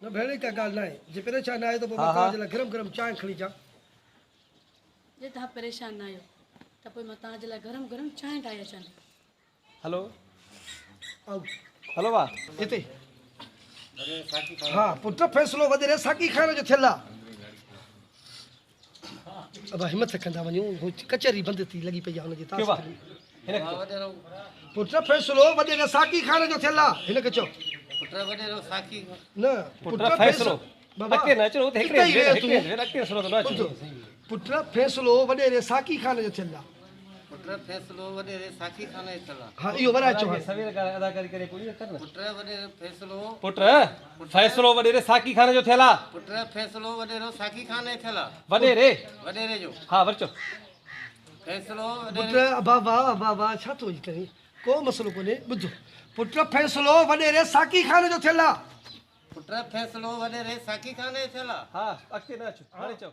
न भेण का ॻाल्हि न आहे जे परेशान आहे त पोइ मां हा, हा। तव्हांजे लाइ गरम गरम चांहि खणी अचां जे तव्हां परेशान न आहियो त पोइ मां तव्हांजे लाइ गरम गरम चांहि ठाहे अचां थी। हेलो आऊ हेलो वाह हिते हा पुट फ़ैसिलो वधीरे साकी खाइण जो थियल आहे अब हिमत कंदा वञूं हू कचहरी बंदि थी लॻी पई आहे हुनजी क्यों वाह तव्हां पुट फ़ैसिलो वधीरे साकी खाइण जो थियल आहे हिनखे चओ न पुट फ़ैसिलो बाबा अके न चलो हिते ई वेह तूं। अके सुनो तो ना ॿुधो, पुट फ़ैसिलो वॾेरे साकी खाइण जो थियल आहे हा इहो वराए चओ हाणे। सवेर का अदाकारी करे कोई कर ना पुट वॾेरो फ़ैसिलो पुट फ़ैसिलो वडेरे साकी खाने जो थेला पुट फ़ैसिलो वॾेरो साकी खाने थियला वडेरे वॾेरे जो हाँ वरचो फ़ैसिलो पुट बाबा बाबा छा थो करे को मसलो कोन्हे ॿुधो पुट फ़ैसिलो वॾेरे साकी खाइण जो थियल आहे पुट फ़ैसिलो वॾेरे साकी खाने थियला हाँ अके ना चो हाणे चो